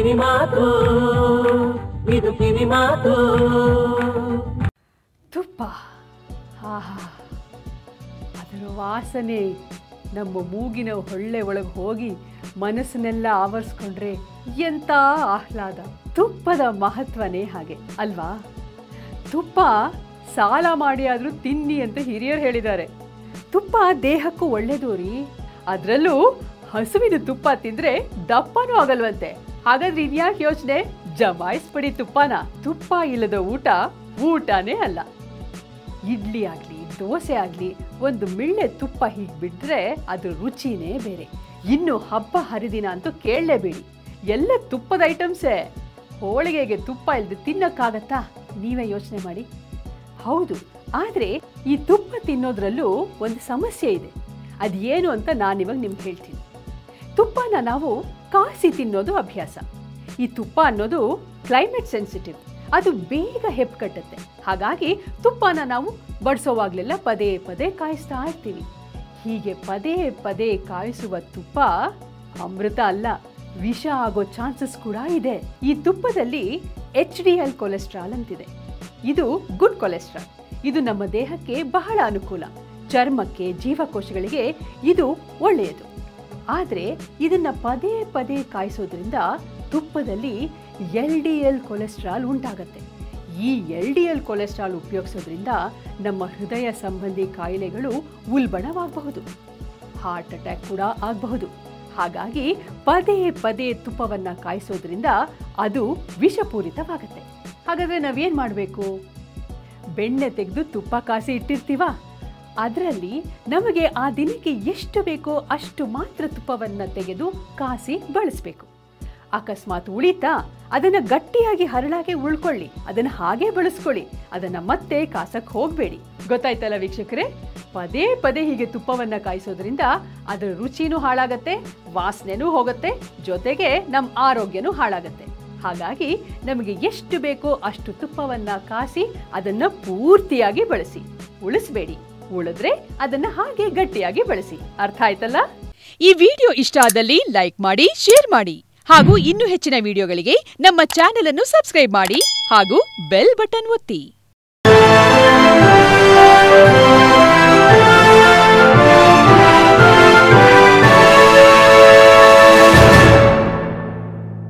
ಕಿವಿ ಮಾತು, ಇದು ಕಿವಿ ಮಾತು. ತುಪ್ಪ, ಆಹಾ, ಅದರ ವಾಸನೆ ನಮ್ಮ ಮೂಗಿನ ಹೊಳ್ಳೆ ಒಳಗೆ ಹೋಗಿ ಮನಸ್ಸನ್ನೆಲ್ಲ ಆವರಿಸ್ಕೊಂಡ್ರೆ ಎಂಥ ಆಹ್ಲಾದ. ತುಪ್ಪದ ಮಹತ್ವನೇ ಹಾಗೆ ಅಲ್ವಾ? ತುಪ್ಪ ಸಾಲ ಮಾಡಿ ಆದರೂ ತಿನ್ನಿ ಅಂತ ಹಿರಿಯರು ಹೇಳಿದ್ದಾರೆ. ತುಪ್ಪ ದೇಹಕ್ಕೂ ಒಳ್ಳೇದು ರೀ. ಅದರಲ್ಲೂ ಹಸುವಿನ ತುಪ್ಪ ತಿಂದ್ರೆ ದಪ್ಪನೂ ಆಗಲ್ವಂತೆ. ಹಾಗಾದ್ರೆ ಇದ್ಯಾಕೆ ಯೋಚನೆ, ಜಮಾಯಿಸ್ಬಿಡಿ ತುಪ್ಪನ. ತುಪ್ಪ ಇಲ್ಲದ ಊಟ ಊಟನೇ ಅಲ್ಲ. ಇಡ್ಲಿ ಆಗಲಿ ದೋಸೆ ಆಗಲಿ ಒಂದು ಮಿಳ್ಳೆ ತುಪ್ಪ ಹೀಗೆ ಬಿಟ್ಟರೆ ಅದ್ರ ರುಚಿನೇ ಬೇರೆ. ಇನ್ನು ಹಬ್ಬ ಹರಿದಿನ ಅಂತೂ ಕೇಳಲೇಬೇಡಿ, ಎಲ್ಲ ತುಪ್ಪದ ಐಟಮ್ಸೇ. ಹೋಳಿಗೆಗೆ ತುಪ್ಪ ಇಲ್ಲದೆ ತಿನ್ನಕ್ಕಾಗತ್ತಾ? ನೀವೇ ಯೋಚನೆ ಮಾಡಿ. ಹೌದು, ಆದರೆ ಈ ತುಪ್ಪ ತಿನ್ನೋದ್ರಲ್ಲೂ ಒಂದು ಸಮಸ್ಯೆ ಇದೆ. ಅದೇನು ಅಂತ ನಾನಿವಾಗ ನಿಮ್ಗೆ ಹೇಳ್ತೀನಿ. ತುಪ್ಪನ ನಾವು ಕಾಸಿ ತಿನ್ನೋದು ಅಭ್ಯಾಸ. ಈ ತುಪ್ಪ ಅನ್ನೋದು ಕ್ಲೈಮೇಟ್ ಸೆನ್ಸಿಟಿವ್, ಅದು ಬೇಗ ಹೆಪ್ಪುಕಟ್ಟುತ್ತೆ. ಹಾಗಾಗಿ ತುಪ್ಪನ ನಾವು ಬಡಿಸೋವಾಗಲೆಲ್ಲ ಪದೇ ಪದೇ ಕಾಯಿಸ್ತಾ ಇರ್ತೀವಿ. ಹೀಗೆ ಪದೇ ಪದೇ ಕಾಯಿಸುವ ತುಪ್ಪ ಅಮೃತ ಅಲ್ಲ, ವಿಷ ಆಗೋ ಚಾನ್ಸಸ್ ಕೂಡ ಇದೆ. ಈ ತುಪ್ಪದಲ್ಲಿ HDL ಕೊಲೆಸ್ಟ್ರಾಲ್ ಅಂತಿದೆ. ಇದು ಗುಡ್ ಕೊಲೆಸ್ಟ್ರಾಲ್. ಇದು ನಮ್ಮ ದೇಹಕ್ಕೆ ಬಹಳ ಅನುಕೂಲ. ಚರ್ಮಕ್ಕೆ, ಜೀವಕೋಶಗಳಿಗೆ ಇದು ಒಳ್ಳೆಯದು. ಆದರೆ ಇದನ್ನ ಪದೇ ಪದೇ ಕಾಯಿಸೋದ್ರಿಂದ ತುಪ್ಪದಲ್ಲಿ LDL ಕೊಲೆಸ್ಟ್ರಾಲ್ ಉಂಟಾಗತ್ತೆ. ಈ LDL ಕೊಲೆಸ್ಟ್ರಾಲ್ ಉಪಯೋಗಿಸೋದ್ರಿಂದ ನಮ್ಮ ಹೃದಯ ಸಂಬಂಧಿ ಕಾಯಿಲೆಗಳು ಉಲ್ಬಣವಾಗಬಹುದು, ಹಾರ್ಟ್ ಅಟ್ಯಾಕ್ ಕೂಡ ಆಗಬಹುದು. ಹಾಗಾಗಿ ಪದೇ ಪದೇ ತುಪ್ಪವನ್ನ ಕಾಯಿಸೋದ್ರಿಂದ ಅದು ವಿಷಪೂರಿತವಾಗತ್ತೆ. ಹಾಗಾದ್ರೆ ನಾವೇನ್ ಮಾಡಬೇಕು? ಬೆಣ್ಣೆ ತೆಗೆದು ತುಪ್ಪ ಕಾಸಿ ಇಟ್ಟಿರ್ತೀವ, ಅದರಲ್ಲಿ ನಮಗೆ ಆ ದಿನಕ್ಕೆ ಎಷ್ಟು ಬೇಕೋ ಅಷ್ಟು ಮಾತ್ರ ತುಪ್ಪವನ್ನು ತೆಗೆದು ಕಾಸಿ ಬಳಸಬೇಕು. ಅಕಸ್ಮಾತ್ ಉಳಿತಾ ಅದನ್ನು ಗಟ್ಟಿಯಾಗಿ ಹರಳಾಗೆ ಉಳ್ಕೊಳ್ಳಿ, ಅದನ್ನು ಹಾಗೆ ಬಳಸ್ಕೊಳ್ಳಿ, ಅದನ್ನು ಮತ್ತೆ ಕಾಸಕ್ಕೆ ಹೋಗಬೇಡಿ. ಗೊತ್ತಾಯ್ತಲ್ಲ ವೀಕ್ಷಕರೇ? ಪದೇ ಪದೇ ಹೀಗೆ ತುಪ್ಪವನ್ನು ಕಾಯಿಸೋದ್ರಿಂದ ಅದರ ರುಚಿನೂ ಹಾಳಾಗತ್ತೆ, ವಾಸನೆನೂ ಹೋಗುತ್ತೆ, ಜೊತೆಗೆ ನಮ್ಮ ಆರೋಗ್ಯನೂ ಹಾಳಾಗತ್ತೆ. ಹಾಗಾಗಿ ನಮಗೆ ಎಷ್ಟು ಬೇಕೋ ಅಷ್ಟು ತುಪ್ಪವನ್ನು ಕಾಸಿ ಅದನ್ನು ಪೂರ್ತಿಯಾಗಿ ಬಳಸಿ, ಉಳಿಸಬೇಡಿ. ಉಳಿದ್ರೆ ಅದನ್ನ ಹಾಗೆ ಗಟ್ಟಿಯಾಗಿ ಬಳಸಿ. ಅರ್ಥ ಆಯ್ತಲ್ಲ? ಈ ವಿಡಿಯೋ ಇಷ್ಟ ಆದಲ್ಲಿ ಲೈಕ್ ಮಾಡಿ, ಶೇರ್ ಮಾಡಿ, ಹಾಗೂ ಇನ್ನೂ ಹೆಚ್ಚಿನ ವಿಡಿಯೋಗಳಿಗೆ ನಮ್ಮ ಚಾನೆಲ್ ಅನ್ನು ಸಬ್ಸ್ಕ್ರೈಬ್ ಮಾಡಿ ಹಾಗೂ ಬೆಲ್ ಬಟನ್ ಒತ್ತಿ.